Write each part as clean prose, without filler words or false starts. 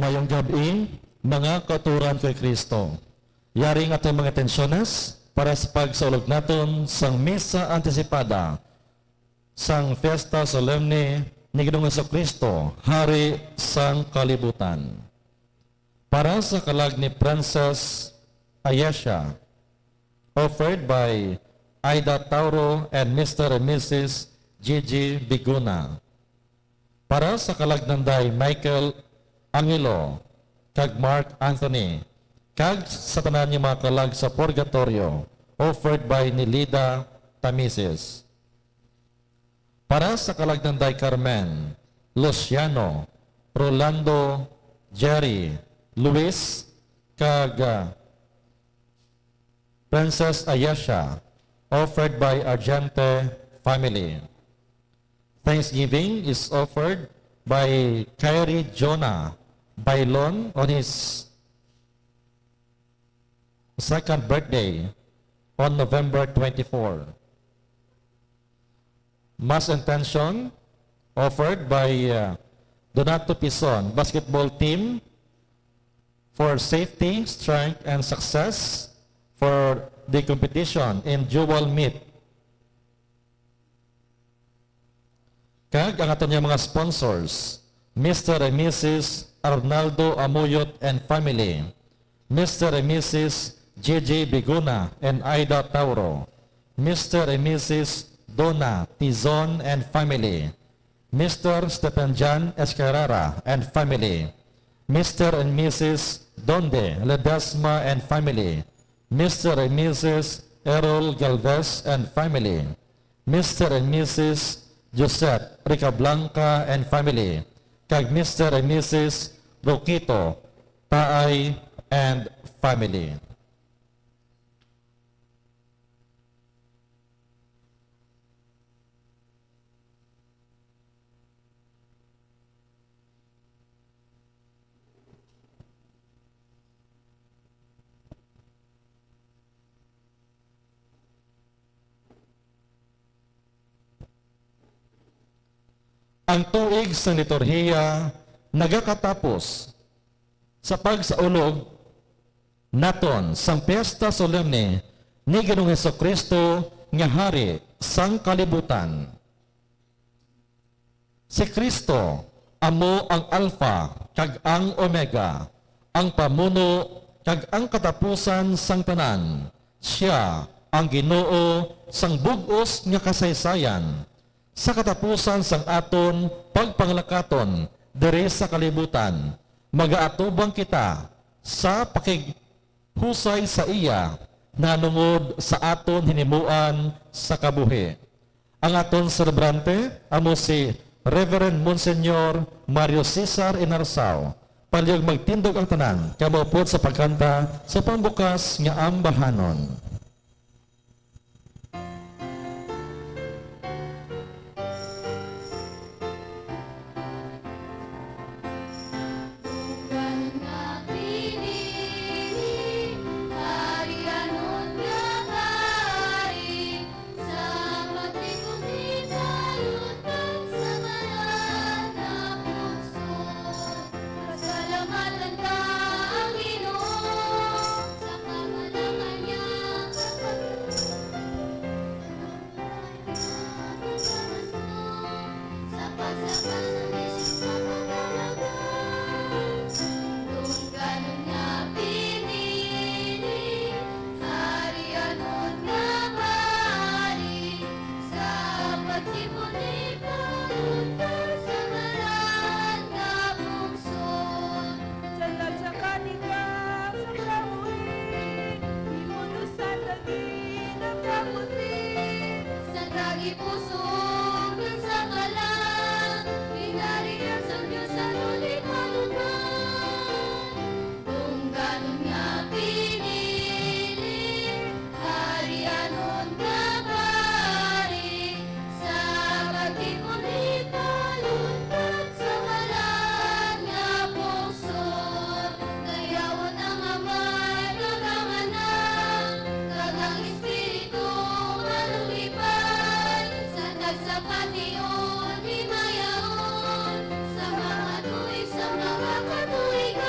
Ngayong gabi, mga kauturan kay Kristo, yaring atong mga tensyones para sa pagsaulog naton sang misa antisipada sang Fiesta Solemne ni Ginoong Jesucristo, Hari sang Kalibutan. Para sa kalag ni Princess Ayesha, offered by Aida Tauro and Mr. and Mrs. Gigi Biguna. Para sa kalag nanday Michael Angelo, kag Mark Anthony, kag sa tanan niya mga kalag sa Purgatorio, offered by Nilida Tamises. Para sa kalag nanday Carmen, Luciano, Rolando, Jerry, Luis, kag Princess Ayesha, offered by Argente family. Thanksgiving is offered by Kyrie Jonah Bailon on his second birthday on November 24. Mass intention offered by Donato Pison basketball team for safety, strength, and success for the competition in dual meet. Kag ang aton niya mga sponsors, Mr. and Mrs. Arnaldo Amuyot and family, Mr. and Mrs. J.J. Biguna and Aida Tauro, Mr. and Mrs. Donna Tizon and family, Mr. Stephen Jan Escarara and family, Mr. and Mrs. Donde Ledesma and family, Mr. and Mrs. Errol Galvez and family, Mr. and Mrs. Josette Ricablanca and family, kag Mr. and Mrs. Roquito Taay and family. Ang tuig sa liturhiya nagakatapos sa pagsaulog naton sang Fiesta Solemne ni Ginoong Jesucristo nga Hari sang Kalibutan. Si Kristo amo ang Alpha kag ang Omega, ang pamuno kag ang katapusan sang tanan. Siya ang Ginoo sang bug-os nga kasaysayan. Sa katapusan sang aton pagpanglakaton diri sa kalibutan, magaatubang kita sa pakighusay sa iya nanungod sa aton hinimuan sa kabuhi. Ang aton celebrante amo si Reverend Monsignor Mario Cesar Inarsao. Palyog magtindog ang tanan, kamupod sa pagkanta sa pambukas nga ambahanon. Sa mga tuig, sa mga katuig,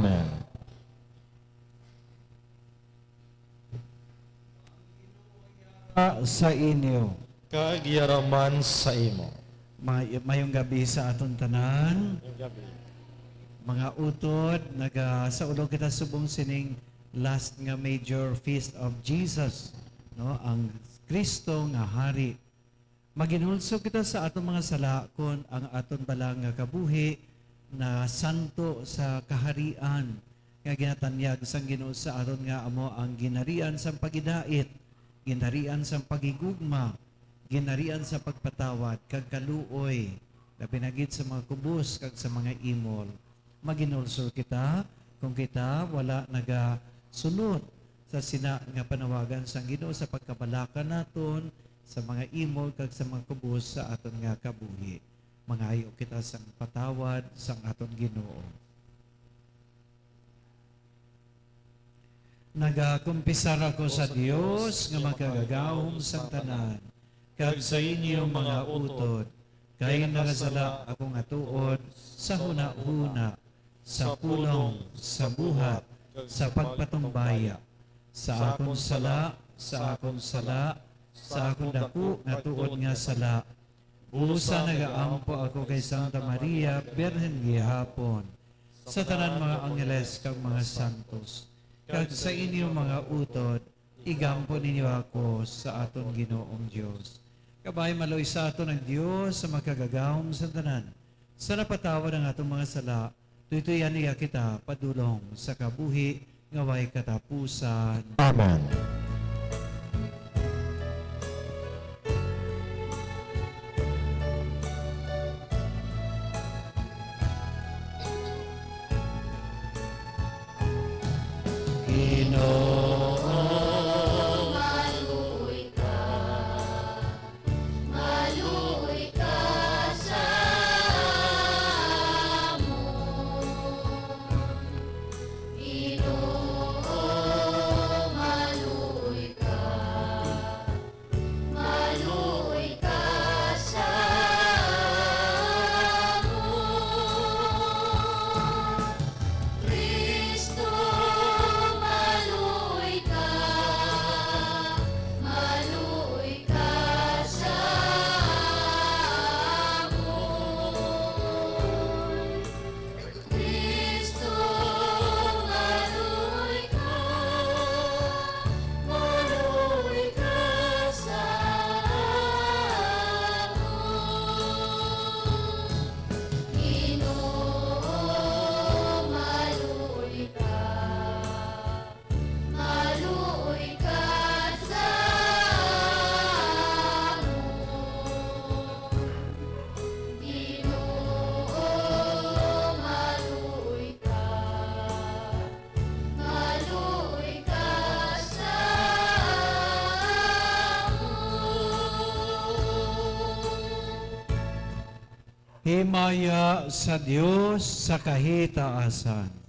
Amen. Sa inyo. Kagiyaraman sa imo. Mayong gabi sa aton tanan. Mga utod, sa ulo kita subong sining last nga major feast of Jesus, no? Ang Kristo nga hari. Maginulso kita sa aton mga sala kon ang aton balang nga kabuhi na santo sa kaharian nga ginatanyag sang Ginoo sa aton nga amo ang ginarian sa pagidait, ginarian sa pagigugma, ginarian sa pagpatawad kag kaluoy labi na gid sa mga kubos kag sa mga imol. Maginulso kita kung kita wala nagasunod sa sina nga panawagan sang Ginoo sa pagkabalaka naton sa mga imol kag sa mga kubos sa aton nga kabuhi. Mangayo kita sang patawad sang aton Ginoo. Nagakumpisar ako sa Dios nga magagagahom sang tanan kag sa inyo mga utod kay nagasala akong atuod sa huna-huna, sa pulong, sa buhat, sa pagpatumbaya, sa akong sala, sa akong sala, sa akong dako nga tuod nga sala. Busa nagaampo ako kay Santa Maria, Birhen gihapon, sa tanan mga angeles kag mga santos, kag sa inyo mga utod, igampo ninyo ako sa aton Ginoong Dios. Kabay maloy sa aton ang Dios sa makagagahom sa tanan. Sa napatawad ang atong mga sala, tuytuyan niya kita padulong sa kabuhi nga way katapusan. Amen. Himaya sa Dios sa kahitaasan.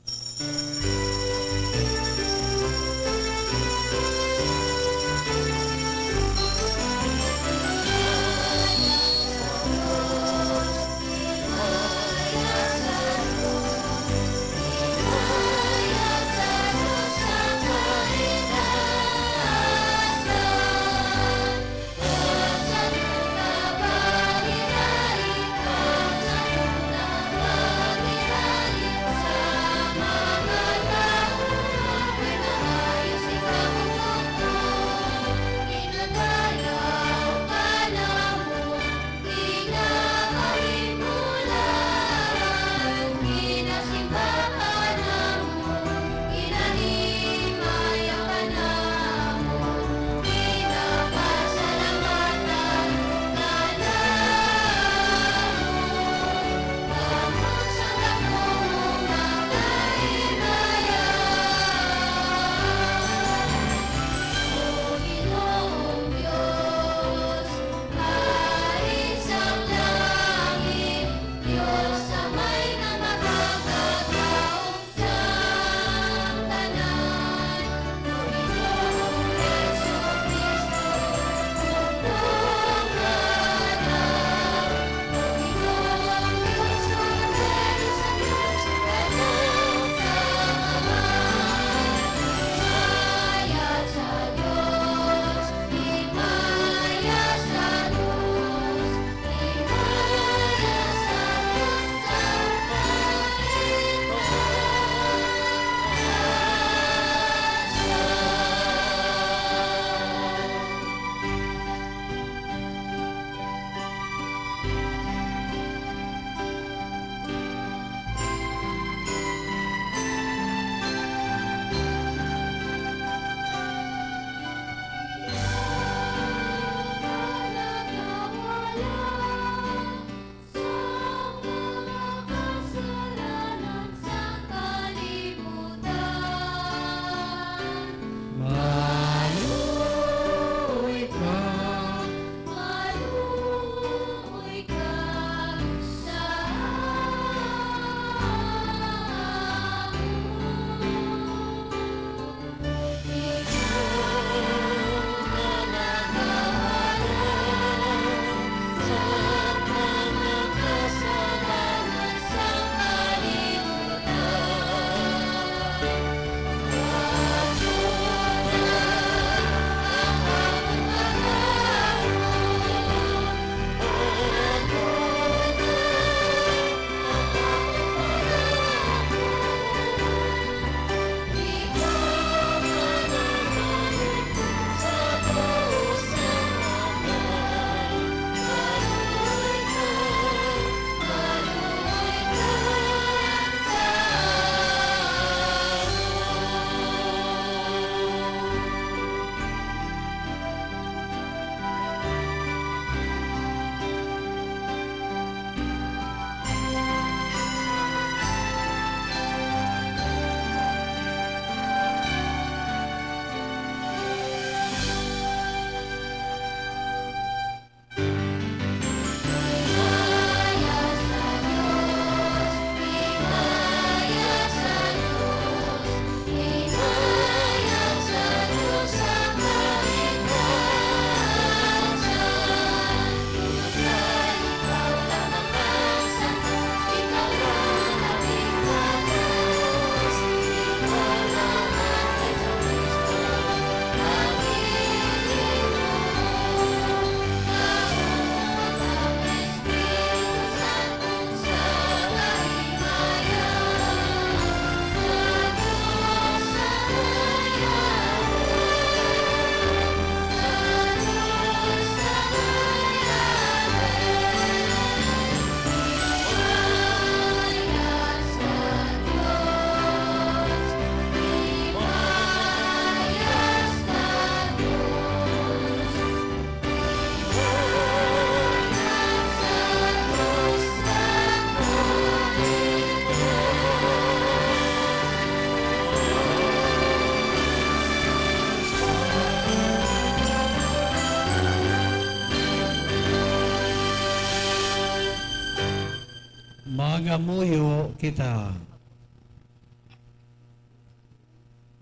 Magamuyo kita.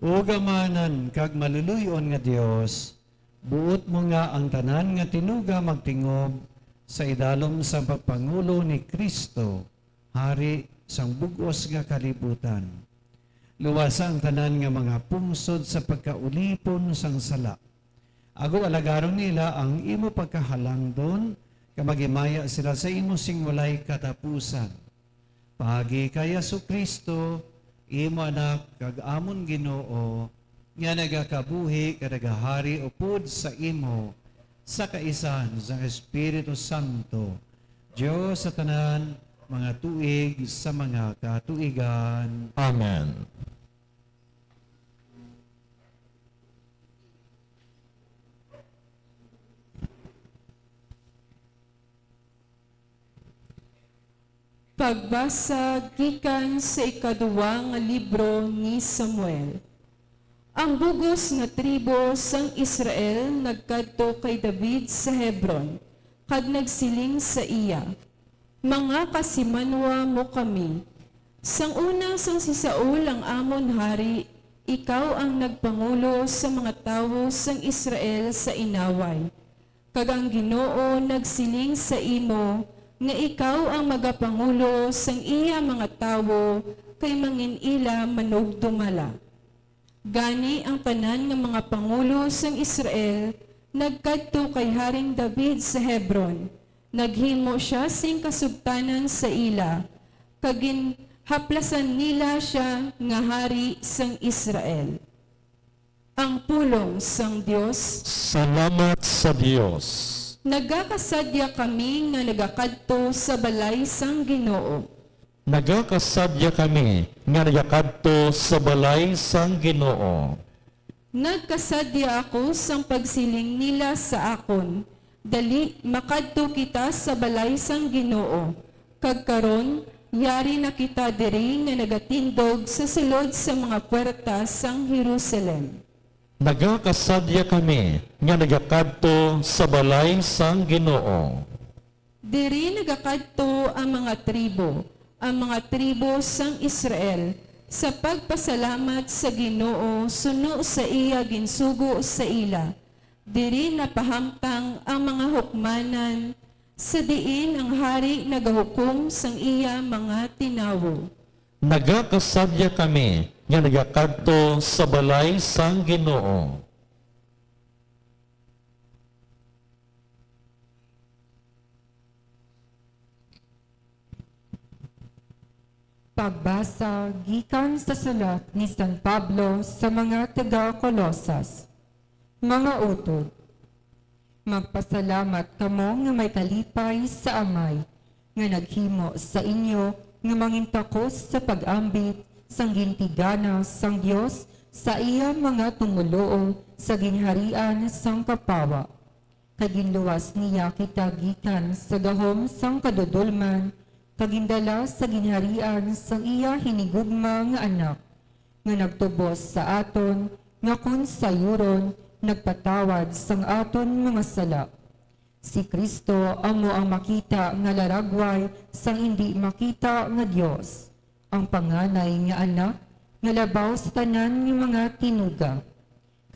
Ugamanan kag maluluyon nga Dios, buot mo nga ang tanan nga tinuga magtingob sa idalom sa pagpangulo ni Kristo, hari sang bugos nga kalibutan. Luwasa ang tanan nga mga pungsod sa pagkaulipon sang sala. Ago alagaron nila ang imo pagkahalangdon, kamagimaya sila sa imo sing walay katapusan. Pagi kay Jesu-Kristo, imo anak kag amon Ginoo, nga nagakabuhi kadagahari upod sa imo, sa kaisan sa Espiritu Santo, Diyos sa tanan, mga tuig sa mga katuigan. Amen. Pagbasa gikan sa ikaduwa nga libro ni Samuel. Ang bugos nga tribo sang Israel nagkadto kay David sa Hebron, kag nagsiling sa iya, mga kasimanwa mo kami. Sang una sang si Saul ang amon hari, ikaw ang nagpangulo sa mga tawo sang Israel sa inaway. Kag ang Ginoo nagsiling sa imo, nga ikaw ang magapangulo sang iya mga tawo kay manginila manog dumala. Gani ang tanan nga mga pangulo sang Israel nagkadto kay Haring David sa Hebron. Naghimo siya sing kasugtanan sa ila, kagin haplasan nila siya nga hari sang Israel. Ang pulong sang Dios. Salamat sa Dios. Nagakasadya kami nga nagakadto sa balay sang Ginoo. Nagakasadya kami nga nagakadto sa balay sang Ginoo. Nagkasadya ako sang pagsiling nila sa akon. Dali makadto kita sa balay sang Ginoo. Kag karon yari na kita diri nga nagatindog sa sulod sa mga puwerta sang Jerusalem. Nagakasadya kami nga nagakadto sa balay sang Ginoo. Diri nagakadto ang mga tribo sang Israel, sa pagpasalamat sa Ginoo suno sa iya ginsugo sa ila. Diri napahamtang ang mga hukmanan, sa diin ang hari nagahukom sang iya mga tinawo. Nagakasadya kami nga nagakadto sa balay sang Ginoo. Pagbasa gikan sa sulat ni San Pablo sa mga taga-Kolosas. Mga utod, magpasalamat kamo nga may kalipay sa Amay, nga naghimo sa inyo nga mangintakos sa pag-ambit sang gintigana sang Dios sa iya mga tumuloo sa ginharian sang kapawa. Kaginluwas niya kita gikan sa gahom sang kadudulman, kagindala sa ginharian sang iya hinigugma nga anak, nga nagtubos sa aton, nga kun sayuron, nagpatawad sang aton mga sala. Si Kristo amo ang makita nga laragway sang hindi makita nga Dios, ang panganay nga anak nga labaw sa tanan ng mga tinuga.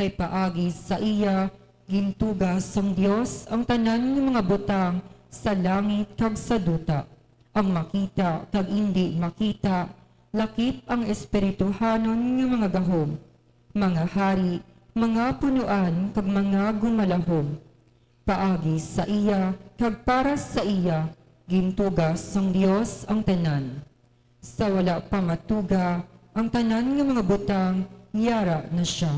Kay paagi sa iya gintuga sang Dios ang tanan ng mga butang sa langit kag sa duta, ang makita kag hindi makita, lakip ang espirituhanon ng mga gahom, mga hari, mga punuan kag mga gumalahom. Paagi sa iya, kag para sa iya, gintugas sang Dios ang tanan. Sa wala pa matuga, ang tanan ng mga butang, yara na siya.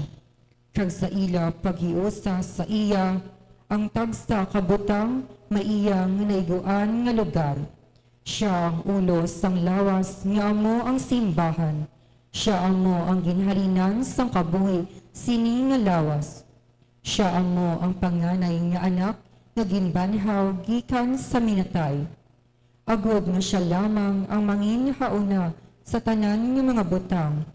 Kag sa ila paghiusa sa iya, ang tagsa kabutang, maiyang naiguan nga lugar. Siya ang ulo sang lawas, nga amo ang simbahan. Siya amo ang ginhalinan sang kabuhi, sini nga lawas. Siya amo ang panganay nga anak nga ginbanhaw gikan sa minatay. Agod nga siya lamang ang manginhauna sa tanan nga mga butang.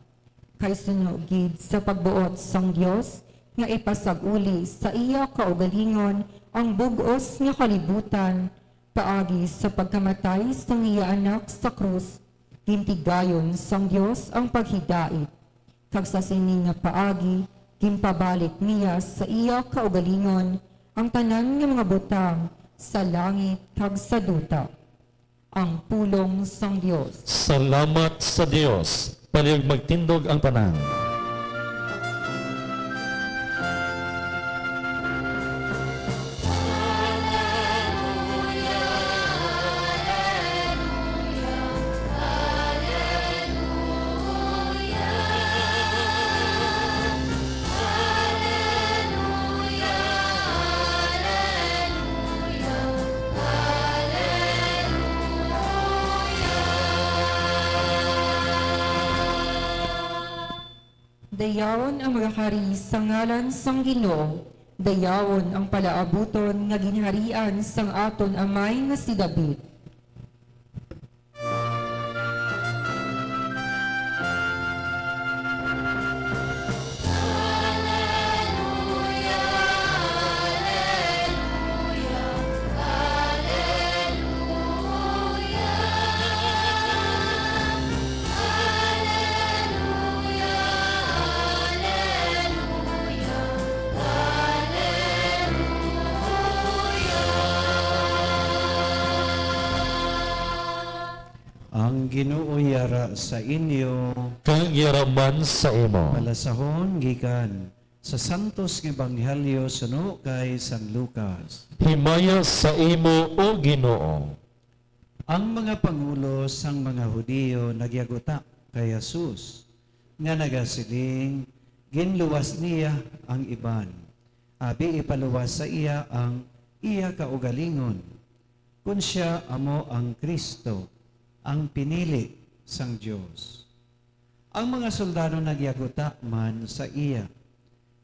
Kay sunugid sa pagbuot sang Dios nga ipasaguli sa iya kaugalingon ang bugos nga kalibutan, paagi sa pagkamatay sang iya anak sa krus, gintigayon sang Dios ang paghidait. Kag sa sini nga paagi, gimpabalik niya sa iya kaugalingon ang tanan nga mga butang sa langit kag sa duta. Ang pulong sang Dios. Salamat sa Dios. Palihog magtindog ang tanan. Dayawon ang magakari sa ngalan sang Ginoo. Dayawon ang palaabuton nga ginharian sang aton amay nga si David. Ang Ginoo yara sa inyo, Kang yaraman sa imo. malasahon gikan sa Santos nga Ebanghelyo suno kay San Lucas. Himaya sa imo o Ginoo. Ang mga pangulo sang mga Hudiyo nagyaguta kay Jesus nga nagasiling ginluwas niya ang iban. Abi ipaluwas sa iya ang iya kaugalingon. Kun siya amo ang Kristo, ang pinili sang Dios. Ang mga soldado nagyaguta man sa iya.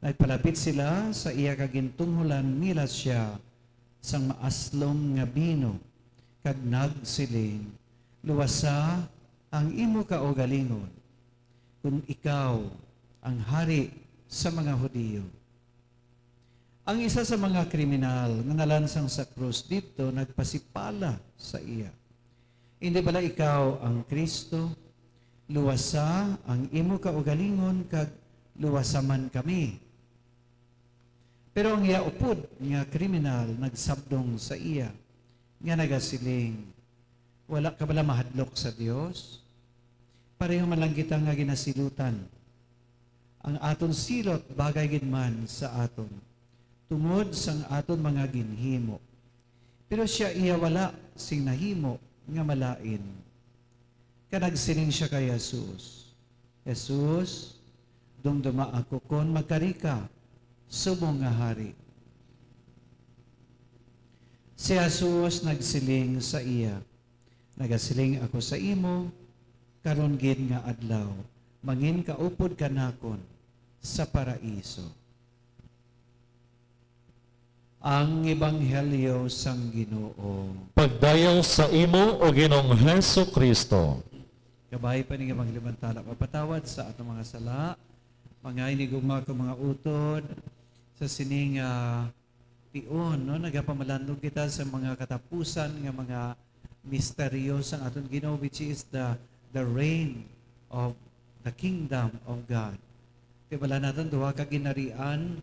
Nagpalapit sila sa iya kagintunghulan nila siya sang maaslom nga bino kag nagsiling, luwasa ang imo kaugalingon kung ikaw ang hari sa mga Hudiyo. Ang isa sa mga kriminal nga nalansang sa krus dito nagpasipala sa iya. Hindi bala ikaw ang Kristo, luwasa ang imo kaugalingon kag luwasa man kami. Pero ang iya upod nga kriminal nagsabdong sa iya nga nagasiling, wala ka bala mahadlok sa Dios? Pareho man lang kita nga ginasilutan. Ang aton silot bagay gid man sa aton, tungod sang aton mga ginhimo. Pero siya iya wala sing nahimo nga malain. Kanagsiling siya kay Jesus, Jesus, dumduma ako kon magkarika, subong nga hari. Si Jesus nagsiling sa iya, nagasiling ako sa imo, karon gid nga adlaw, mangin kaupod kanakon sa paraiso. Ang Ebanghelyo sang Ginoo. Pagdayaw sa imo o Ginoong Heso Kristo. Kabay pa ni mga limantala papatawad sa atong mga sala, mga inigugma ko mga utod, sa sining pion, no? Nagapamalandog kita sa mga katapusan ng mga misteryo sa aton Ginoo, which is the reign of the kingdom of God. Kaya natin duha ka ginarian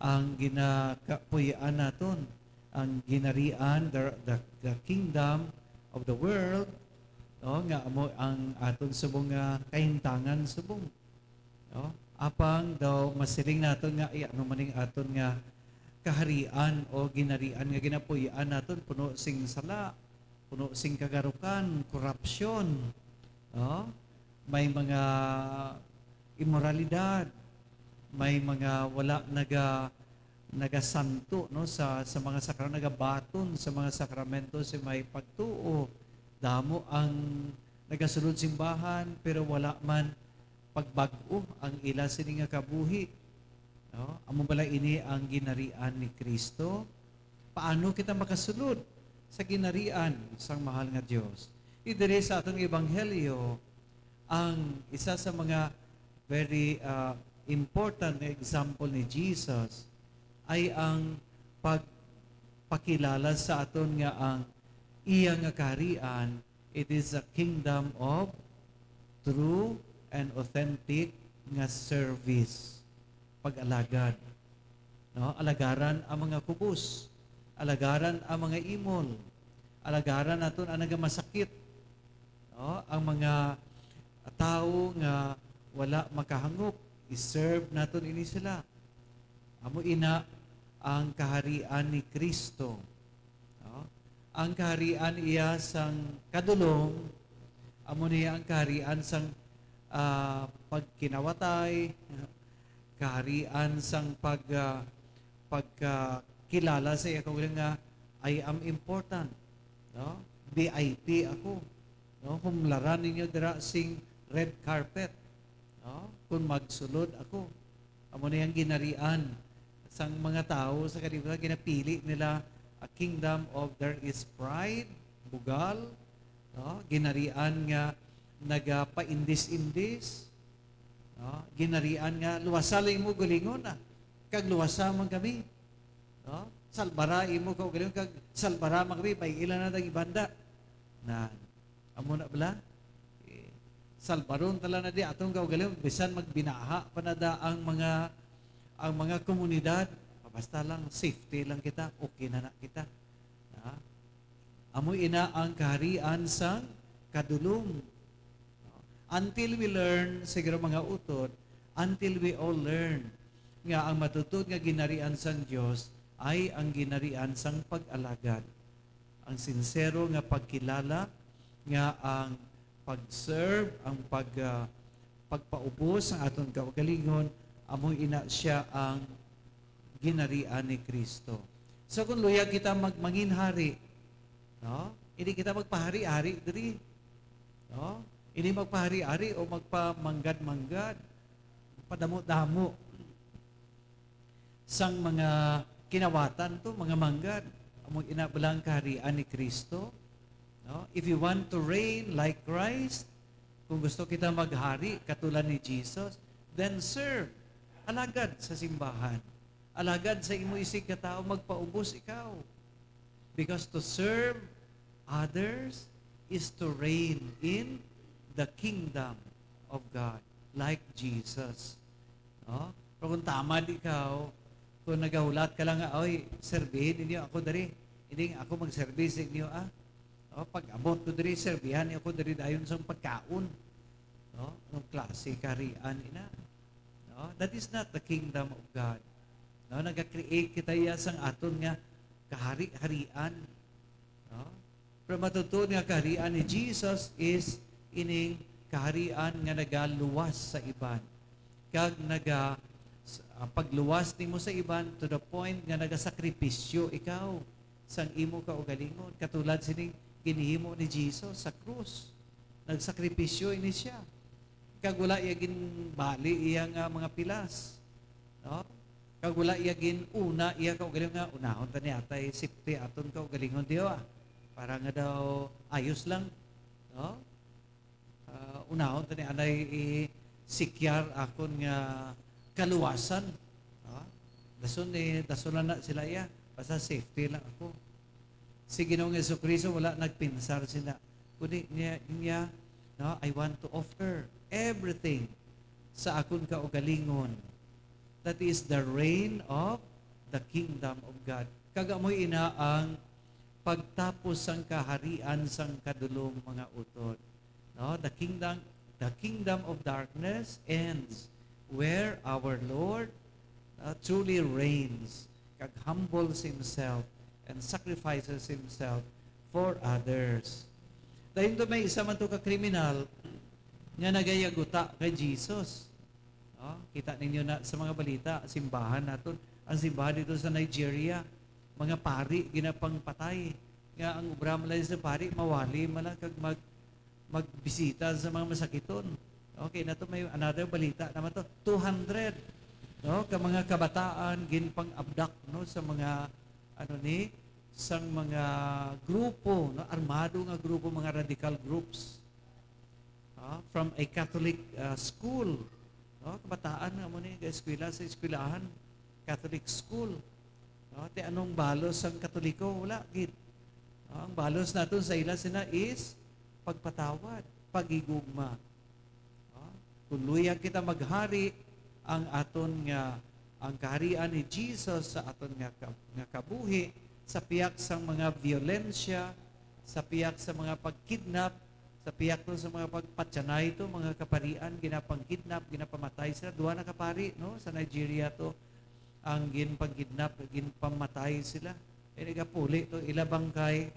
ang ginakapuyaan naton, ang ginarian, the kingdom of the world, no? Nga mo ang aton subong kahintangan subong, no? Apang daw masiling naton nga ano maning aton nga kaharian o ginarian nga ginapuyaan naton puno sing sala, puno sing kagarukan, korupsyon, no? May mga immoralidad, may mga wala nagasanto, no, sa mga sakramento, nagabaton sa mga sakramento, sa may pagtuo, damo ang nagasulod simbahan pero wala man pagbag-o ang ila sini nga kabuhi, no? Amo bala ini ang ginarian ni Kristo. Paano kita makasulod sa ginarian sang mahal nga Dios? Idiri sa atong ebanghelyo ang isa sa mga very important na example ni Jesus ay ang pagpakilala sa aton nga ang iya nga kaharian, it is a kingdom of true and authentic nga service, pag-alagad. No? Alagaran ang mga kubos, alagaran ang mga imol, alagaran naton ang nagamasakit. No? Ang mga tao nga wala makahangop, i-serve naton ini sila. Amo ina ang kaharian ni Kristo. No? Ang kaharian iya sang kadulong, amo niya ang kaharian sang pagkinawatay, kaharian sang pagkilala sa iya kung nga I am important. No? VIP ako. No? Kung laran ninyo dira sing red carpet. No? Kung magsulod ako. Amo na yung ginarian sang mga tao sa kalibutan, ginapili nila a kingdom of there is pride, bugal, no? Ginarian nga nagapaindis-indis, no? Ginarian nga luwasa lang mo gulingon na kag luwasa man kami, no? Salbara imo ka gulingon kag salbara man kami pay ilan na tag ibanda na amo na bala salbaron tala na di atong kaugalingon bisan magbinaha panada ang mga komunidad, basta lang safety lang kita, okay na kita. Amoy ina ang kaharian sang kadulong. Until we learn, siguro mga utod, until we all learn nga ang matutod nga ginarian sang Dios ay ang ginarian sang pag-alagad. Ang sincero nga pagkilala nga ang pag-serve, ang pagpaubos ang aton kaugalingon, amoy ina siya ang ginarian ni Kristo. So kung luya kita magmanginhari, no? Hindi kita magpahari-hari diri. No? Hindi magpahari-hari o magpamanggad-manggad, padamo-damo sang mga kinawatan to, mga manggad. Amoy ina balang kaharian ni Kristo. No? If you want to reign like Christ, kung gusto kita maghari katulad ni Jesus, then serve. Alagad sa simbahan. Alagad sa imo isig ka tao, magpaubos ikaw. Because to serve others is to reign in the kingdom of God, like Jesus. No? Pero kung tamad ikaw, kung nagahulat ka lang, oy, serbihin ninyo ako dari. Hindi ako mag-service ninyo, O, pag abot ko dari, serbihan ako dari dayon sa pagkaon. No? Anong klase kaharian ina? No? That is not the kingdom of God. No? Nag-create kita sang aton nga kahari-harian. No? Pero matutunan nga kaharian ni Jesus is ining kaharian nga nagaluwas sa iban. Kag pagluwas nimo sa iban to the point nga nagasakripisyo ikaw sang imo kaugalingon. Katulad sining ginihimo ni Jesus sa krus. Nagsakripisyo ini siya. Kag wala iyagin bali iya nga mga pilas. No? Kag wala iyagin una iya kaugalingon nga unahon ta ni atay sipti aton kaugalingon diyo para nga daw ayos lang. No? Unahon ta ni anay sikyar akon nga kaluwasan. No? Dason na sila iya. Basta safety lang ako. Si Ginoong Jesucristo wala nagpinsar sila. Kundi niya, no, I want to offer everything sa akon kaugalingon. That is the reign of the kingdom of God. Kagamoy ina ang pagtapos sang kaharian sang kadulong mga utod. No, the kingdom of darkness ends where our Lord truly reigns. Kag humbles himself and sacrifices himself for others. Dahil to may isa man to ka-kriminal nga nagayaguta kay Jesus. No? Kita ninyo na sa mga balita, simbahan naton, ang simbahan dito sa Nigeria, mga pari ginapangpatay. Nga ang obra man sa pari, mawali man kag magbisita sa mga masakiton. Okay, na to may another balita naman to, 200 no, ka mga kabataan ginpang-abduct no sa mga sang mga grupo, no, armado nga grupo, mga radical groups. From a Catholic school. No, kabataan nga mo ni eskwela sa eskwelahan, Catholic school. No, te anong balos sang Katoliko wala gid. Ang balos naton sa ila sina is pagpatawad, pagigugma. Kung luyag kita maghari, ang aton nga ang kaharian ni Jesus sa aton nga kabuhi, sa piyak sa mga violensya, sa piyak sa mga pagkidnap, sa piyak to sa mga pagpatyanay to, mga kaparian, ginapang-kidnap, ginapamatay sila. Duwa na kapari, no? Sa Nigeria to, ang ginpang-kidnap, ginpamatay sila. E nagapuli to, ilabang kay,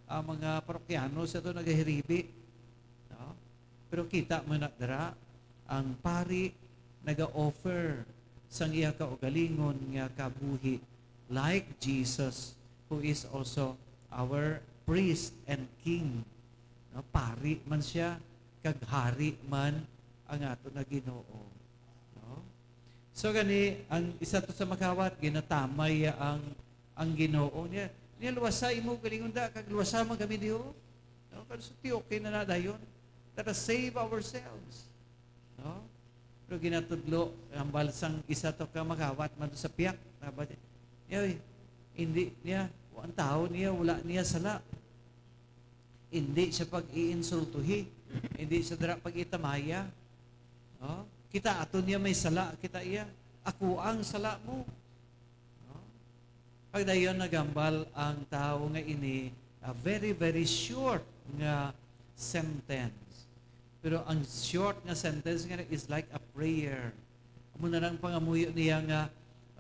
ang mga parokyano sa to nagahiribi. No? Pero kita mo na dara, ang pari naga-offer sang iya kaugalingon nga kabuhi like Jesus, who is also our priest and king. No, pari man siya, kaghari man ang ato na Ginoo. No? So gani, ang isa to sa makawat, ginatamay ang Ginoo niya. Niya luwasa imo galingon da, kag luwasa man kami diho. No, kasi okay na dayon. Let us save ourselves. No? Pero ginatudlo ang balsang isa to ka makawat man to sa piyak. Hindi niya, ang tao niya, wala niya sala. Hindi siya pag-iinsultuhi. Hindi siya dara pag-itamaya. No? Kita ato niya may sala, kita iya. Ako ang sala mo. No? Pag dayon nagambal ang tao nga ini, a very, very short nga sentence. Pero ang short nga sentence nga is like a prayer. Amo na lang pangamuyo niya nga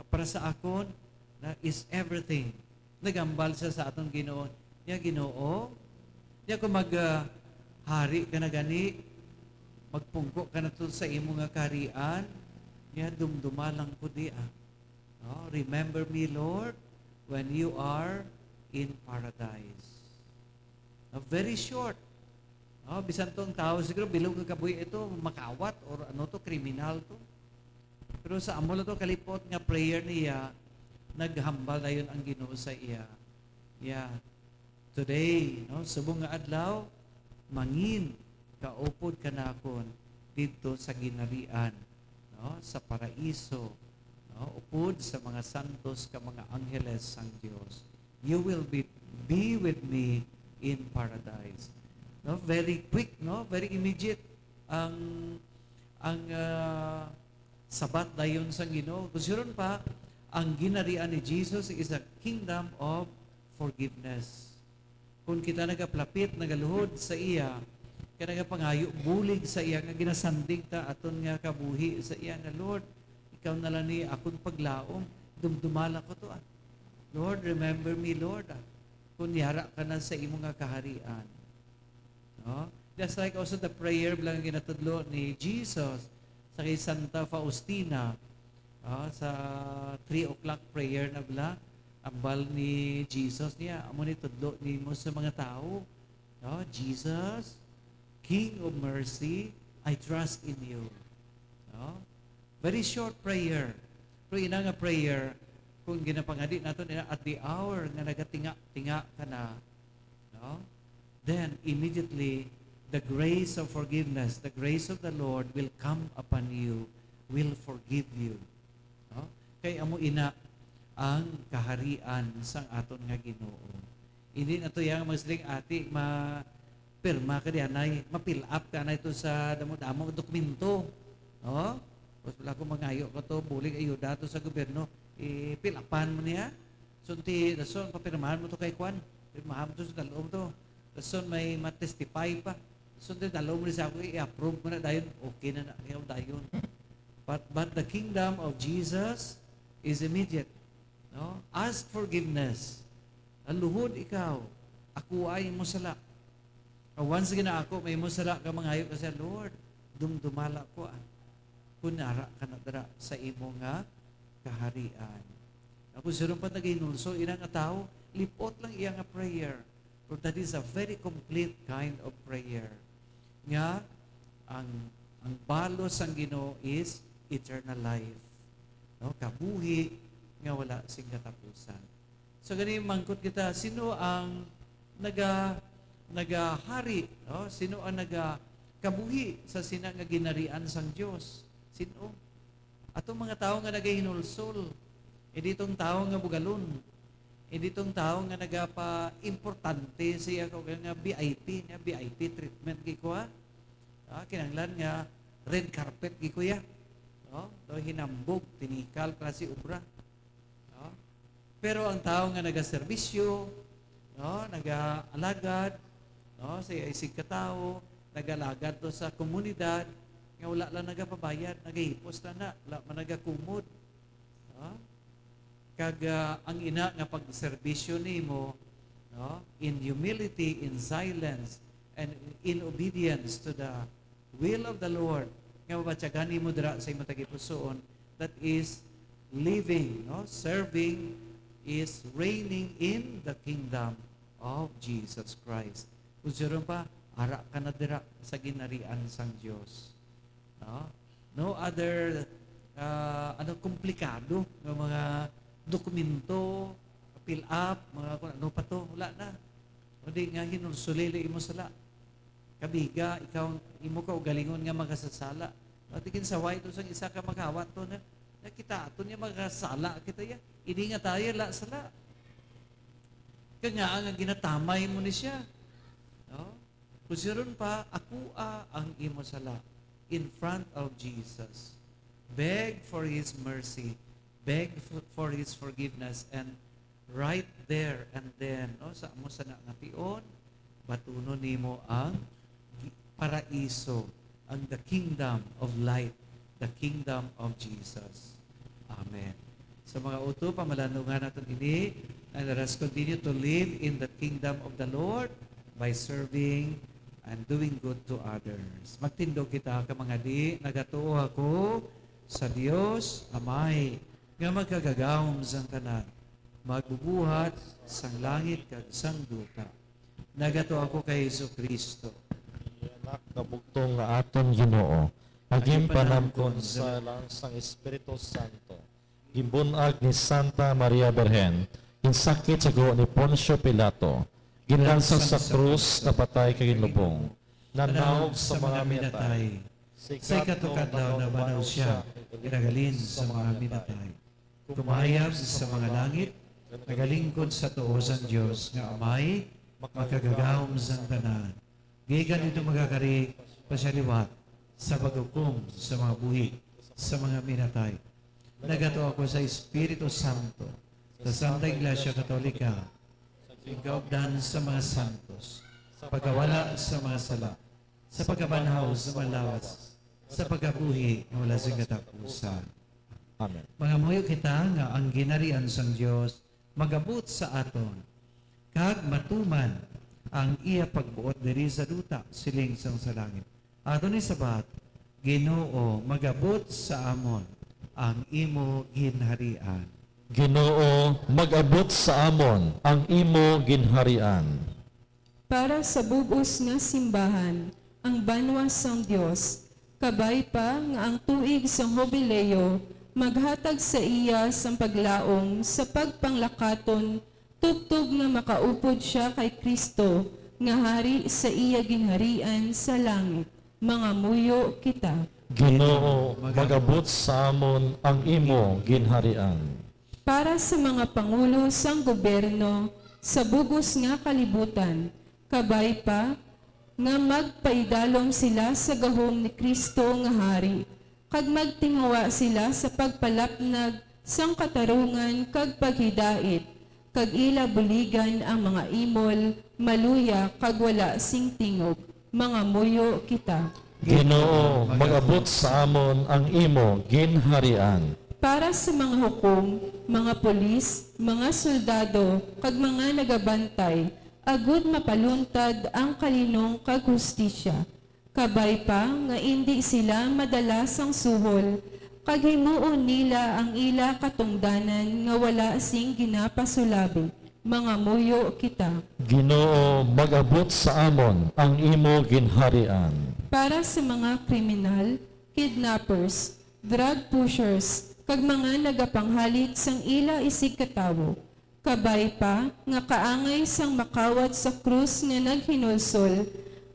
para sa akon na is everything. Nagambal siya sa atong Ginoo. Niya Ginoo, niya kung hari ka na gani, magpungko ka na to sa imo nga kaharian, niya dumdumalang ko di No? Remember me, Lord, when you are in paradise. Very short. Oh, bisan tong tao siguro bilog nga kabuhi ito makawat or ano to kriminal to. Pero sa amo to kalipot nga prayer niya naghambal dayon ang Ginoo sa iya. Yeah. Today, no, subong nga adlaw mangin kaupod kanakon didto sa ginarian, no, sa paraiso, no, upod sa mga santos ka mga angheles sang Dios. You will be with me in paradise. No, very quick, no, very immediate ang sabat dayon sang Ginoo. Kusuron pa ang ginarian ni Jesus is a kingdom of forgiveness. Kung kita nagaplapit, nagaluhod sa iya, kaya nagapangayo, bulig sa iya, nga ginasandig ta aton nga kabuhi sa iya, nga Lord, ikaw na lang ni akong paglaom, dumdumala ko to. Lord, remember me, Lord. Kunyara ka na sa imo nga kaharian. No? Just like also the prayer bilang ginatudlo ni Jesus sa kay Santa Faustina, sa 3 o'clock prayer na bala, ambal ni Jesus niya, amo ni tudlo ni mo sa mga tao. No? Jesus, King of mercy, I trust in you. No? Very short prayer. Pero ina nga prayer, kung ginapangadi nato at the hour nga nagatinga-tinga ka na, no? Then immediately the grace of forgiveness, the grace of the Lord will come upon you, will forgive you. No? Kay amo ina ang kaharian sang aton nga Ginoo. Hindi na to yang masling ati pirma ka dianay, ma-fill up ka na ito sa damo-damo dokumento. No? Tapos wala ko mangayo ko to, bulig ayuda to sa gobyerno, fill upan mo niya. Sunti, dason, papirmahan mo to kay Kwan. Pirmahan mo to sa dalom to. Dason may matestify pa. Dason din dalom mo sa ako, i-approve mo na dayon. Okay na kayo dayon. But the kingdom of Jesus is immediate. No? Ask forgiveness. Aluhod ikaw. Ako ay mo sala. Once gina ako, may mo sala ka mangayo kasi, Lord, dumdumala ko. Kunara ka na dara sa imo nga kaharian. Ako sirong pa nag-inulso, inang tao, lipot lang iya nga prayer. But that is a very complete kind of prayer. Nga, ang balos ang Ginoo is eternal life. No? Kabuhi nga wala sing katapusan. So gani mangkot kita, sino ang nagahari, no? Sino ang kabuhi sa sina nga ginarian sang Dios? Sino? Atong mga tao nga nagahinulsol. Ditong tao nga bugalon. Hindi tong tao nga nagapa-importante siya ko nga VIP treatment giko ha. Kinahanglan nga red carpet giko ya. No? Do hinambog, tinikal klase obra. No? Pero ang tao nga nagaserbisyo, no, nagaalagad, no, siya isig katao, nagalagad to sa komunidad, nga wala lang nagapabayad, nagahipos na wala man nagakumod. No? Kag ang ina nga pagserbisyo nimo, no, in humility, in silence, and in obedience to the will of the Lord, nga mabatyagan nimo dira sa imong tagipusoon, that is living, no, serving, is reigning in the kingdom of Jesus Christ. Kung siya pa, ara ka na dira sa ginarian sang Diyos. No other komplikado ng mga dokumento, fill up, mga ano pa to, wala na. Hindi nga hinulsulili imo sala. Kabiga, ikaw, imo ka galingon nga magasasala. Patikin sa white, sang isa ka maghawat to na, nakita ato niya magasala kita ya. Hindi nga tayo la sala. Kaya nga ang ginatamay mo ni siya. No? Kung siron pa, ako ang imo sala in front of Jesus. Beg for His mercy. Beg for His forgiveness. And right there and then, no, sa amo sa nangation, batuno nimo ang paraiso, ang the kingdom of light, the kingdom of Jesus. Amen. Sa mga uto, pamalanungan natin ini, and let us continue to live in the kingdom of the Lord by serving and doing good to others. Magtindog kita ka mga di, nagatuo ako sa Dios Amay, nga magkagagawom sang tanan, magbubuhat sang langit kag sang duta. Nagatuo ako kay Hesus Kristo. Anak kabugtong nga aton Ginoo, aging panamkon sa lansang Espiritu Santo. Gimbunag ni Santa Maria Berhen, insakit sa guho ni Poncio Pilato, ginlansang sa krus, napatay kay ginlubong, nanawag sa mga minatay, sa ikatukadlaw na banaw siya, ginagalin sa mga minatay. Kumayab sa mga langit, nagalingkod sa tuos ang Diyos, nga Amay, makagagawom sang tanan. Gikan ito magakari pasyaliwat sa paghukom sa mga buhi, sa mga minatay. Nagato ako sa Espiritu Santo, sa Santa Iglesia Katolika, pagkaupdan sa mga santos, pagkawala sa mga sala, sa pagkabanhaw sa mga lawas, sa pagkabuhi na wala sa katapusan. Amen. Mga muyo kita nga ang ginarian sang Dios magabot sa aton, kag matuman ang iya pagbuot diri sa duta siling sang sa langit. Aton ni sabat, Ginoo, magabot sa amon ang imo ginharian. Ginoo, mag-abot sa amon ang imo ginharian. Para sa bubos nga simbahan, ang banwa sang Dios, kabay pa nga ang tuig sang Jubileo, maghatag sa iya sang paglaong sa pagpanglakaton, tubtog nga makaupod siya kay Kristo, nga hari sa iya ginharian sa langit. Mga muyo kita. Ginoo, mag-abot sa amon ang imo ginharian. Para sa mga pangulo sang gobyerno, sa bugos nga kalibutan, kabay pa nga magpaidalom sila sa gahom ni Kristo nga hari, kag magtingawa sila sa pagpalapnag sang katarungan kag paghidait, kag ila buligan ang mga imol, maluya kag wala sing tingog. Mga muyo kita. Ginoo, mag-abot sa amon ang imo ginharian. Para sa mga hukom, mga polis, mga soldado, kag mga nagabantay, agud mapaluntad ang kalinong kag hustisya. Kabay pa nga hindi sila madalas ang suhol, kag himuon nila ang ila katungdanan nga wala sing ginapasulabi. Mga muyo kita. Ginoo, mag-abot sa amon ang imo ginharian. Para sa mga kriminal, kidnappers, drug pushers, kag mga nagapanghalit sang ila isig katawo, kabay pa nga kaangay sang makawat sa krus nga naghinulsol,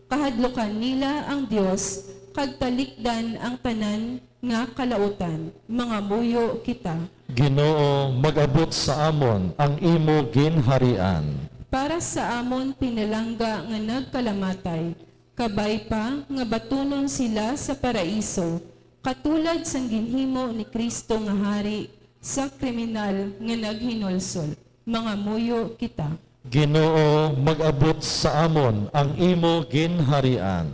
kahadlukan nila ang Dios, kag talikdan ang tanan nga kalautan, mga muyo kita. Ginoo, mag-abot sa amon ang imo ginharian. Para sa amon pinalangga nga nagkalamatay, kabay pa nga batunon sila sa paraiso, katulad sang ginhimo ni Kristo nga hari sa kriminal nga naghinulsol, mga muyo kita. Ginoo, mag-abot sa amon ang imo ginharian.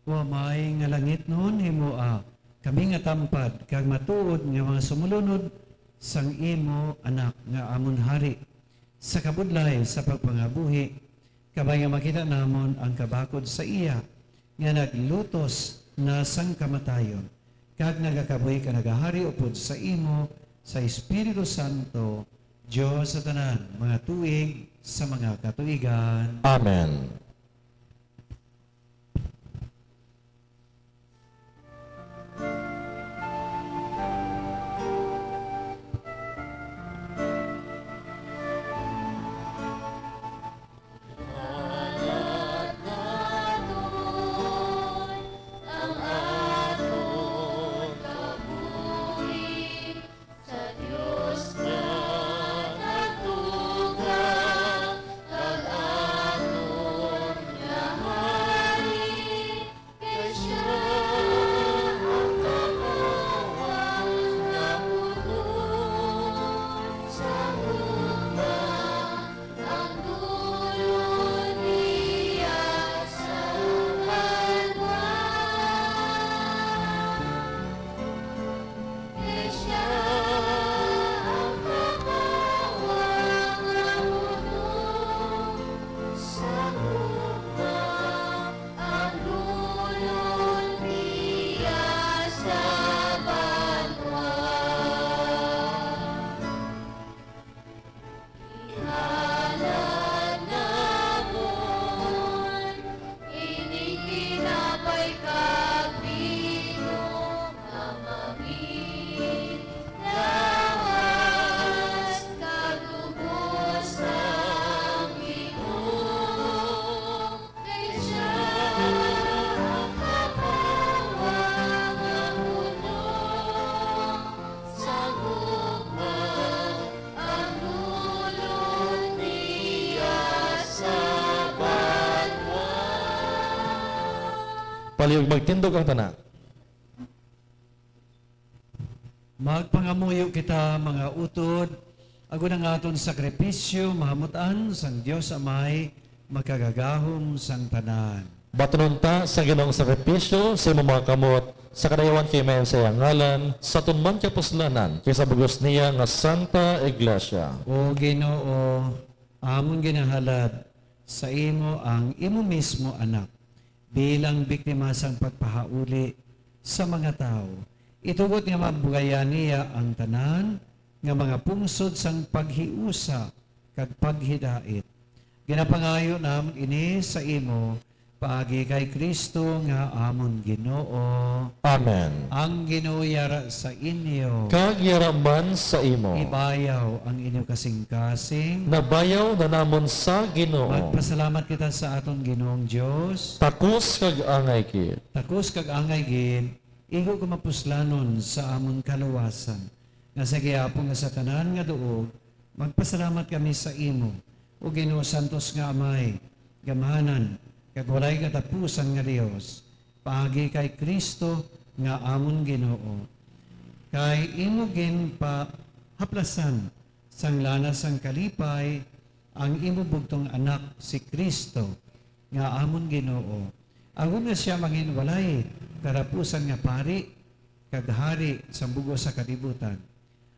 Wa may nga langit noon himoa, kami nga tampad, kag matuod nga mga sumulunod sang imo anak nga amon hari. Sa kabudlay sa pagpangabuhi, kabay nga makita namon ang kabakod sa iya, nga naglutos na sang kamatayon, kag nagakabuhi ka nagahari upod sa imo, sa Espiritu Santo, Diyos sa tanan, mga tuig sa mga katuigan. Amen. Palihog magtindog ang tanan. Magpangamuyo kita mga utod, agon ang aton sakripisyo, mahamutan sang Dios Amay, magkagagahom sang tanan. Batunon ta sa Ginoong sakripisyo sa imong mga kamot sa kadayawan kay mayon sa iyang ngalan sa tunman kapuslanan kaysa bugos niya nga Santa Iglesia. O Ginoo, amon ginahalad sa imo ang imo mismo anak bilang biktima sang pagpahauli sa mga tao. Itugot nga mabugayan niya ang tanan nga mga pungsod sang paghiusa kag paghidait. Ginapangayo namon ini sa imo paagi kay Kristo nga amon Ginoo. Amen. Ang Ginoo yara sa inyo. Kag yaraman sa imo. Ibayaw ang inyo kasing-kasing. Nabayaw na namon sa Ginoo. Magpasalamat kita sa aton Ginoong Dios. Takus kag angay kit. Takos kag angay gid, igo ko mapuslanon sa amon kaluwasan. Nga sa gihapon nga sa tanan nga duog, magpasalamat kami sa imo. O Ginoo Santos nga Amay, gamahanan, kag walay katapusan nga Dios, paagi kay Kristo nga amon Ginoo. Kay imo gin pa haplasan sang lanas sang kalipay ang imo bugtong anak si Kristo nga amon Ginoo. Agon nga siya mangin walay katapusan nga pari kag hari sa bugo sa kalibutan.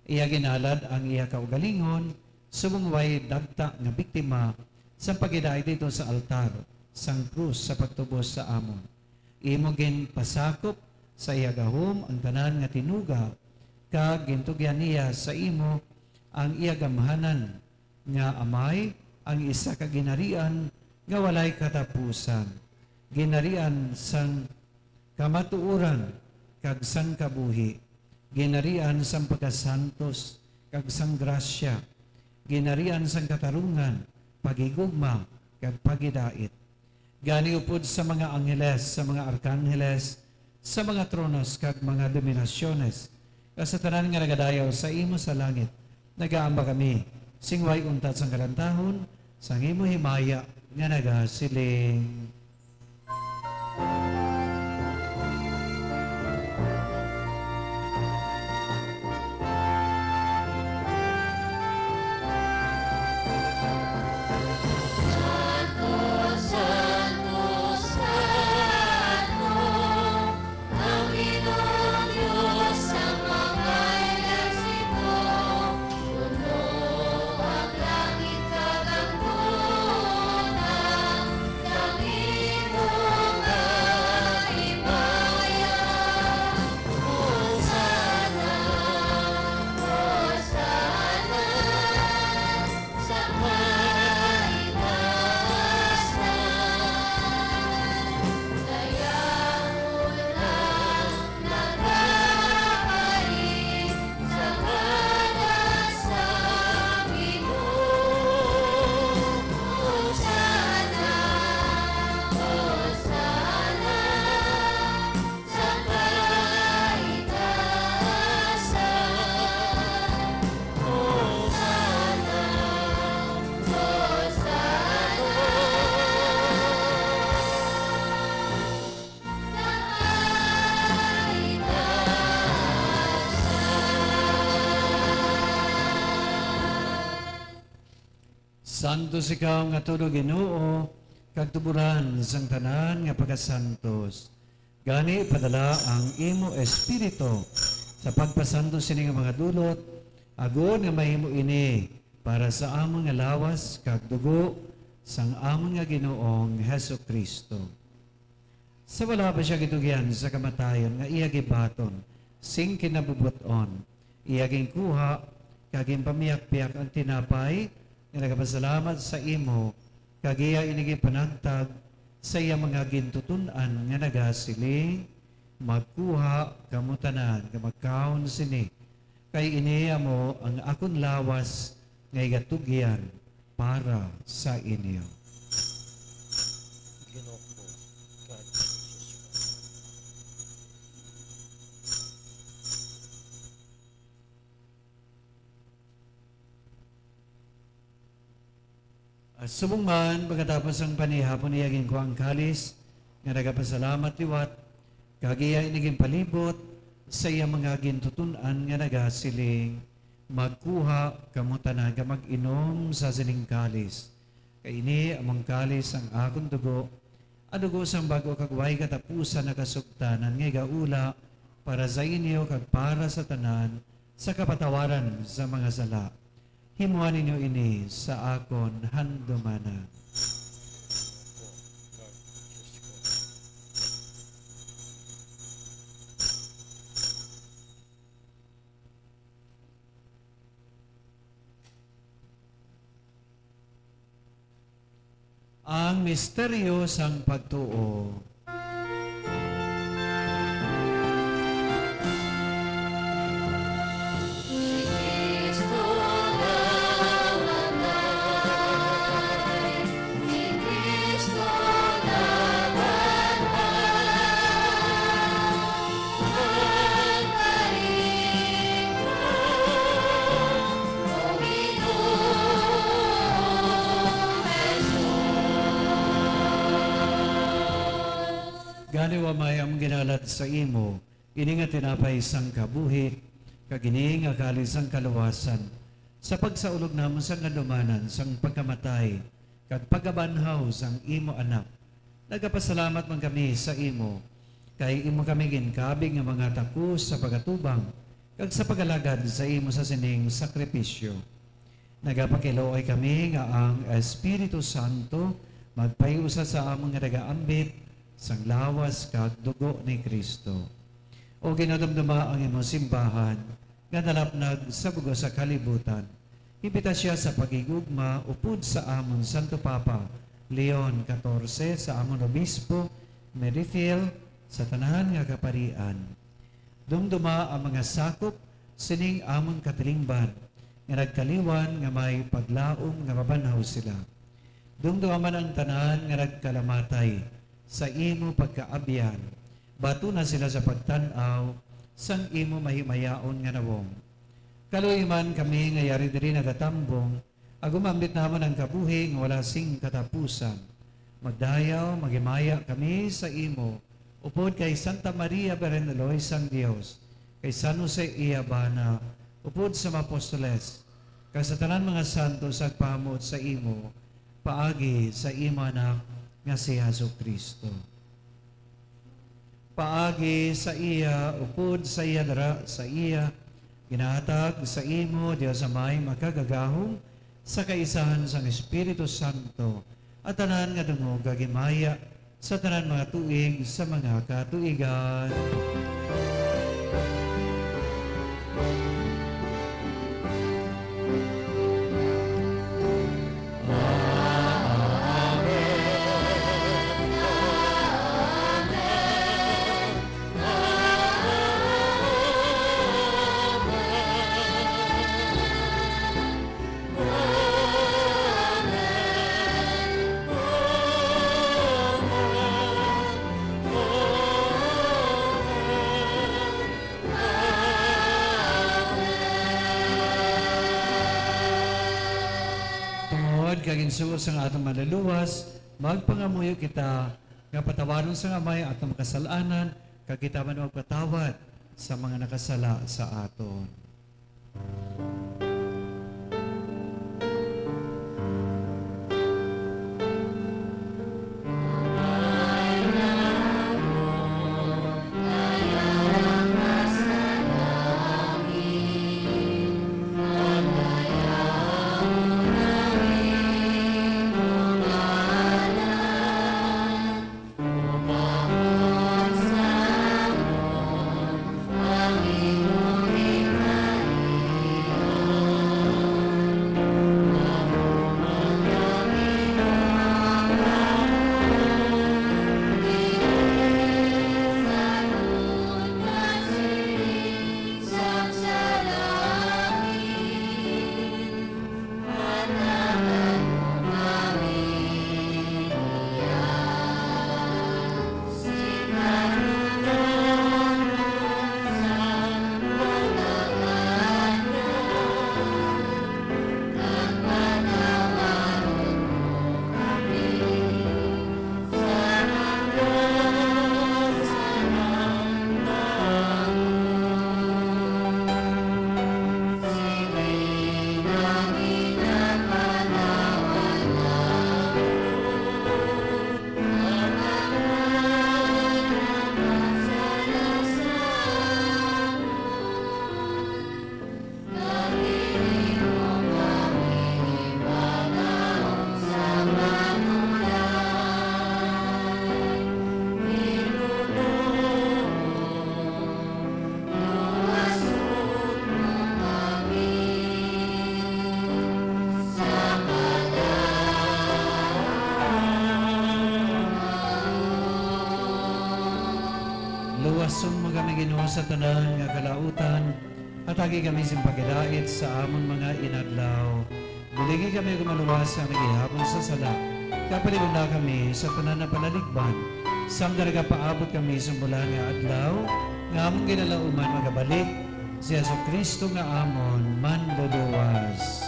Iya ginalad ang iya kaugalingon subong way dagta nga biktima sa paghiday dito sa altar sang krus sa pagtubos sa amon. Imo gin pasakop sa iya gahom ang tanan nga tinuga kag gintugyan niya sa imo ang iya gamahanan nga Amay ang isa ka ginarian nga walay katapusan. Ginarian sang kamatuoran kag sang kabuhi. Ginarian sang pagkasantos kag sang grasya. Ginarian sang katarungan, pagigugma kag pagidait. Gani upod sa mga angheles, sa mga arkanheles, sa mga tronos kag mga dominasyones, sa tanan nga nagadayaw sa imo sa langit, nagaamba kami, singway untat sang kalantahon, sang imo himaya nga nagasiling. Santos ikaw nga tulo Ginoo, kag tuburan sang tanan nga pagkasantos. Gani padala ang imo espiritu sa pagpasantos sini nga mga dulot, agon nga mahimo ini para sa among nga lawas kag dugo sang among nga Ginoong Hesukristo. Sa wala pa siya gitugyan sa kamatayon nga iya gibaton, sing kinabubuton, iya kuha kag pamiyak-piyak ang tinapay nga nagapasalamat sa imo, kagiya inigi panagtag sa iya mga gintutunan nga nagasiling, magkuha kamutanan, kamagkaon sini, kay iniya mo ang akon lawas nga igatugyan para sa inyo. Subong man, pagkatapos ang panihapon niyagin ko ang kalis, nga nagapasalamat liwat, kagiya iniging palibot, sa iya mga gintutunan nga nagasiling, magkuha kamutanan ka mag-inom sa sining kalis. Kaini among kalis ang akong dugo, adugo sang bago kagway katapusan na kasugtanan nga igaula para sa inyo kag para sa tanan sa kapatawaran sa mga sala. Himuan ninyo ini sa akon handumana. Ang misteryo sang pagtuo. Gani wa may ang ginalat sa imo, ini nga tinapay sang kabuhit, kag ini nga kalis sang kaluwasan, sa pagsaulog namon sang nadumanan, sang pagkamatay, kag pagabanhaw sang imo anak. Nagapasalamat man kami sa imo, kay imo kami ginkabig nga mga takos sa pagatubang, kag sa pagalagad sa imo sa sining sakripisyo. Nagapakiloy kami nga ang Espiritu Santo magpayusa sa among nga nagaambit sang lawas kag dugo ni Kristo. O ginadamdama ang imong simbahan, nga nalapnag sa bugo sa kalibutan. Impita siya sa pagigugma upod sa amon Santo Papa, Leon XIV, sa amon Obispo, Merifil, sa tanahan nga kaparian. Dumduma ang mga sakop, sining amon katilingban, nga nagkaliwan nga may paglaom nga mabanhaw sila. Dumduma man ang tanan nga nagkalamatay, sa imo pagkaabyan, bato na sila sa pagtanaw, sang imo mahimayaon nga nawong. Kaluoy man kami nga yari diri nagatambong, agumambit namon ang kabuhi nga wala sing katapusan. Magdayaw, magimaya kami sa imo, upod kay Santa Maria Berenaloy sang Dios, kay San Jose Iabana, upod sa mga apostoles, kay sa tanan mga santo sa pamot sa imo, paagi sa imo anak nga si Jesucristo. Paagi sa iya, upod sa iya dara, sa iya, ginatag sa imo, Diyos Amay, makagagahong sa kaisahan sang Espiritu Santo, at tanan nga dungog gagimaya sa tanan mga tuig sa mga katuigan. Kaginsuo sa atong maluluwas, magpangamuyo kita, nga patawaron sa amay atong makasalanan, kakita man magpatawad sa mga nakasala sa aton. Luwason mo kami Ginoo sa tanan nga kalautan, at agi kami simpagidait sa amon mga inadlaw. Buligi kami gumaluwas sa nagihapon sa sala. Kapaligon na kami sa tanan na panaligban. Sam daraga paabot kami sa bulan nga adlaw, nga amon ginalauman magabalik, si Jesucristo nga amon manluluwas.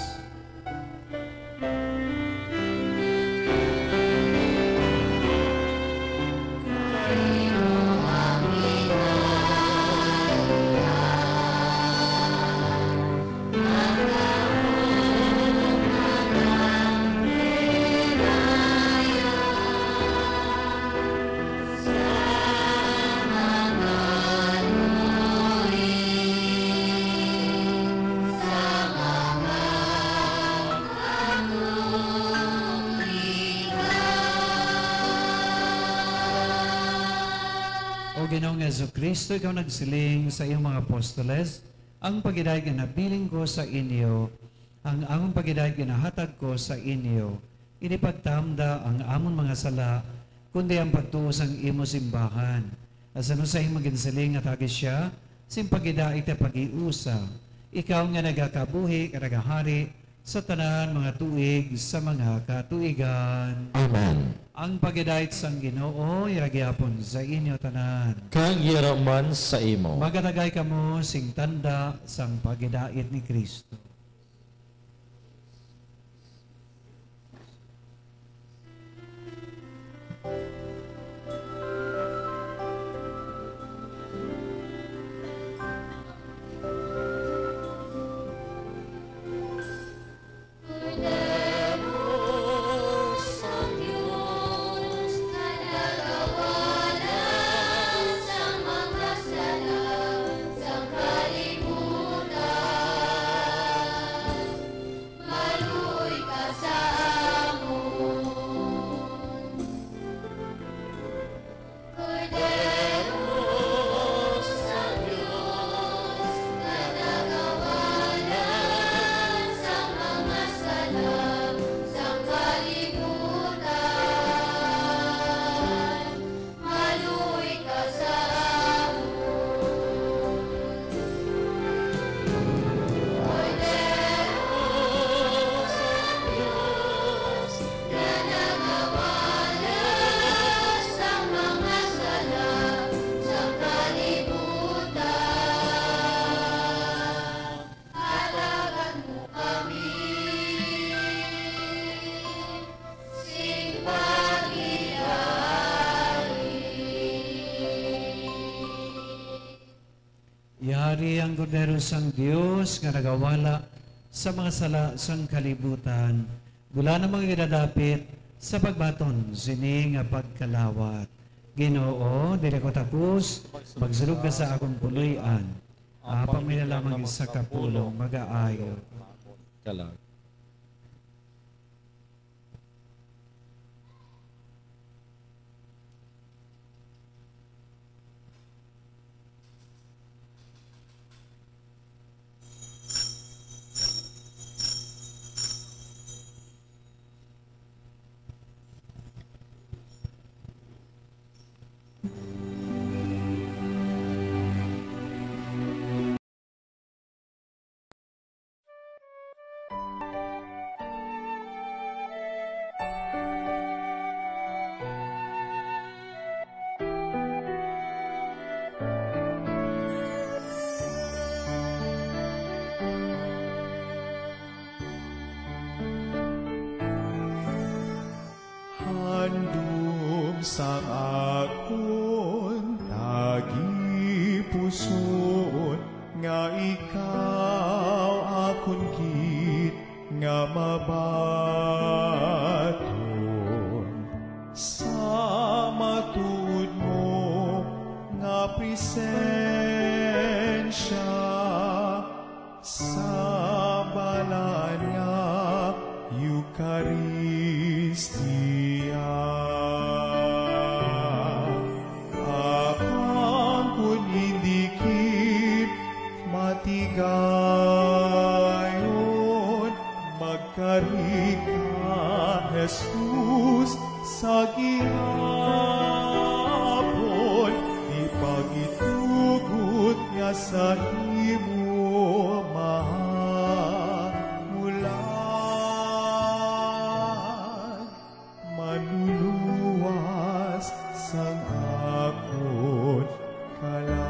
Ginoong Jesucristo, ikaw nagsiling sa iyong mga apostoles, ang pagidayag na nabiling ko sa inyo, ang among pagidayag ginahatag ko sa inyo, inipagtamda ang amon mga sala, kundi ang pagtuos ang imo simbahan. Asano sa iyong maginsiling at agis siya, simpagidayag at pag-iusa, ikaw nga nagakabuhi, karagahari, sa tanan mga tuig sa mga katuigan. Amen. Ang pagidait sang Ginoo iragyapon sa inyo tanan. Kag yaraman sa imo. Magatagay kamo sing tanda sang pagidait ni Kristo. Yari ang kordero sang Dios nga nagawala sa mga sala sang kalibutan. Gula na mga ginadapit sa pagbaton sini nga pagkalawat. Ginoo, dili ko tapos, magsulog ka sa akong puloy-an. Apa may lamang sa kapulong mag-aayo. Kalag. Handom sa akon tagi puson nga ikaw akon gid nga mabaton sa matuod mo nga presensya sa balan nga Eucharistia. Akang kun indikit matigayon, magkarig ka, Jesus, sa gihapon, ipagitugot nga sa imo mahamulan, manuluwas sang akon kalag.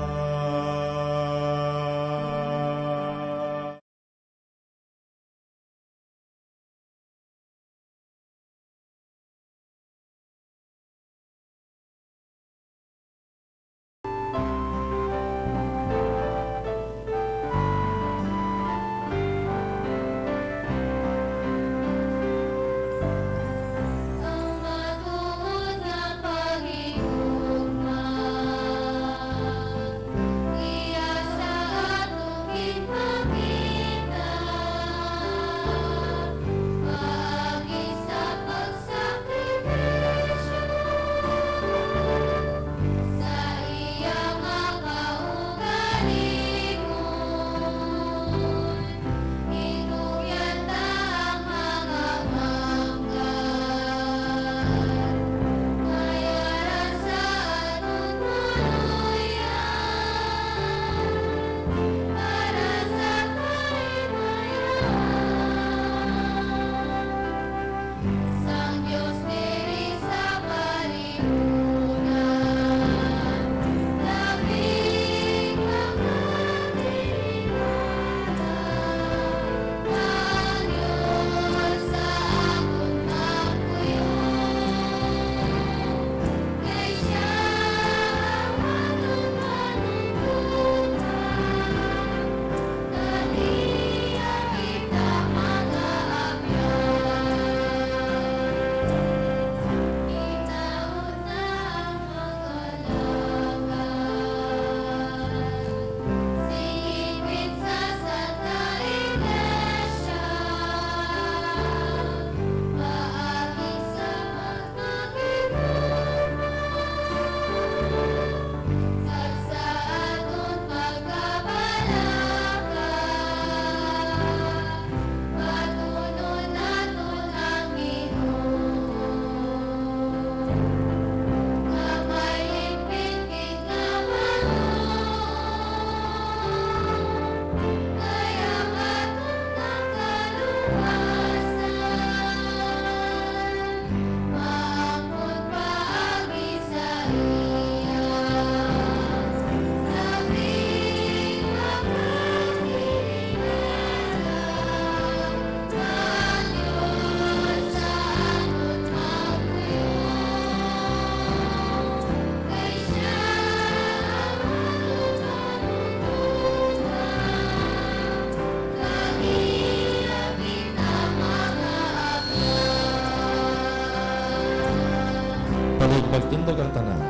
magtindog ang tanan.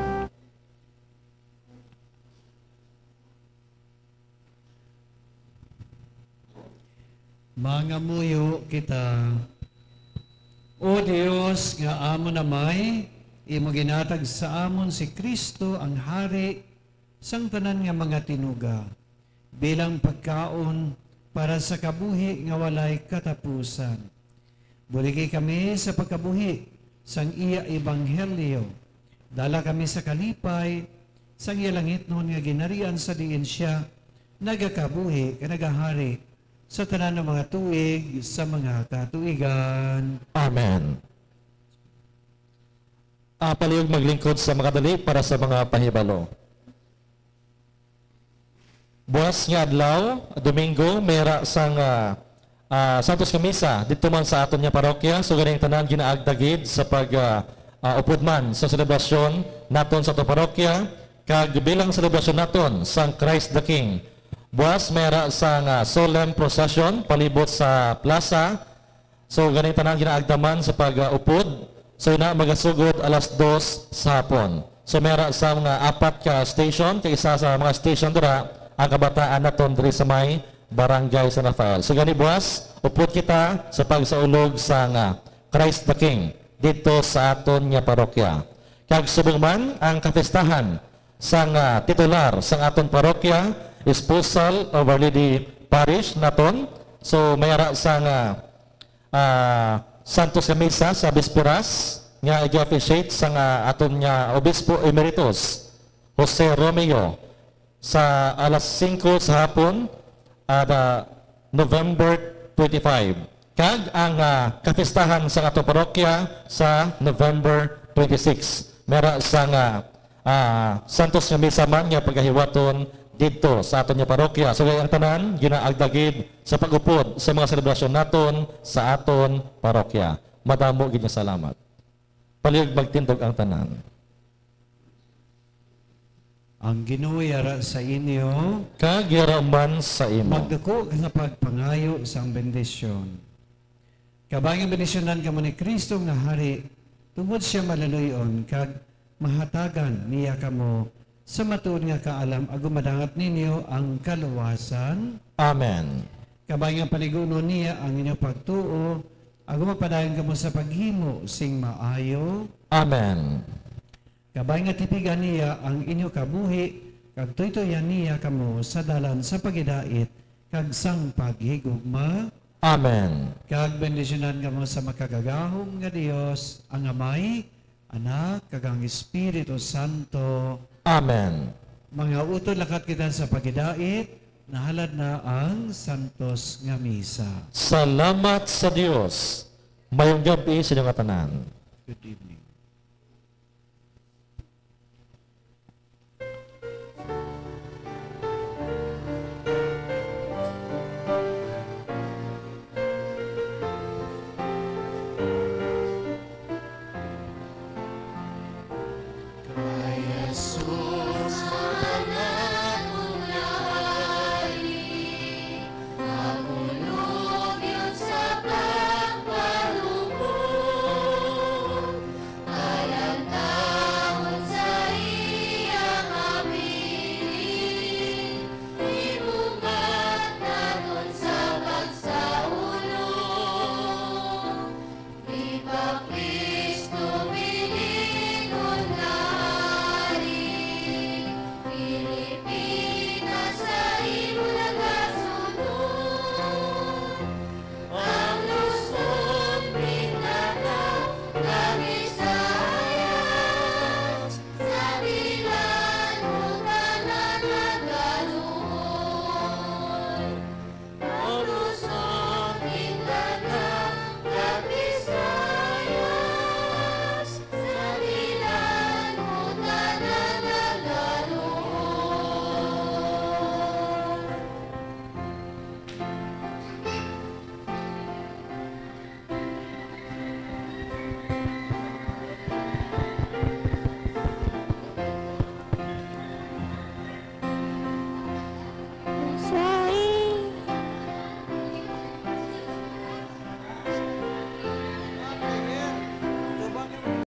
Mga muyo kita, O Dios nga amon namay, imo ginatag sa amon si Kristo ang hari sang tanan nga mga tinuga, bilang pagkaon para sa kabuhi nga walay katapusan. Buligi kami sa pagkabuhi sang iya ebanghelyo. Dala kami sa kalipay sang iya langit noon nga ginarian sa diin siya nagakabuhi kanagahari sa tanan ng mga tuig sa mga katuigan. Amen. Palihog maglingkod sa mga dali para sa mga pahibalo. Buwas nga adlaw, Domingo, mera sang Santos Kamisa, dito man sa aton nga parokya. So ganing tanan ginaagdagid sa upod man sa selebrasyon naton sa aton parokya, kag bilang selebrasyon naton sang Christ the King. Buwas mera sang solemn procession palibot sa plaza. So ganing tanan ginaagdaman sa upod. So ina magasugod alas 2 sa hapon. So mera sa mga 4 ka station, kay isa sa mga station dira ang kabataan naton diri sa may Barangay San Rafael. So gani buwas, upod kita sa pagsaulog sa Christ the King dito sa aton nga parokya. Kag subong man ang kapistahan sang titular sang aton parokya, Esposal of Our Lady Parish naton. So mayara sang Santos Kamisa sa Bisperas nga i-officiate sang aton nga Obispo Emeritus Jose Romeo sa alas 5 sa hapon November 25. Kag ang kapistahan sa ato parokya sa November 26. Mera sa Santos nga Misa man nga pagkahiwaton dito sa aton nga parokya. So ang tanan ginaagdagid sa pagupod sa mga selebrasyon naton sa aton parokya. Madamo gid nga salamat. Palihog magtindog ang tanan. Ang Ginoo yara sa inyo, Kagiraman sa imo. magdako sa pagpangayo sang bendisyon. Kabayang bendisyonan kamo ni Kristo nga hari, tungod siya malaluyon, kag mahatagan niya kamo sa matuod nga kaalam, agumadangat ninyo ang kaluwasan. Amen. Kabayang paniguno niya ang inyong pagtuo, agumapadayon kamo sa paghimo sing maayo. Amen. Kabay nga tipigan niya ang inyo kabuhi, kag tuytoyan niya kamo sa dalan sa pagidait, kag sang paghigugma. Amen. Kag bendisyonan kamo sa makagagahom nga Dios, ang Amay, Anak, kag ang Espiritu Santo. Amen. Mga utod lakat kita sa pagidait, nahalad na ang Santos nga Misa. Salamat sa Dios. Mayong gabi sa inyong tanan. Good evening.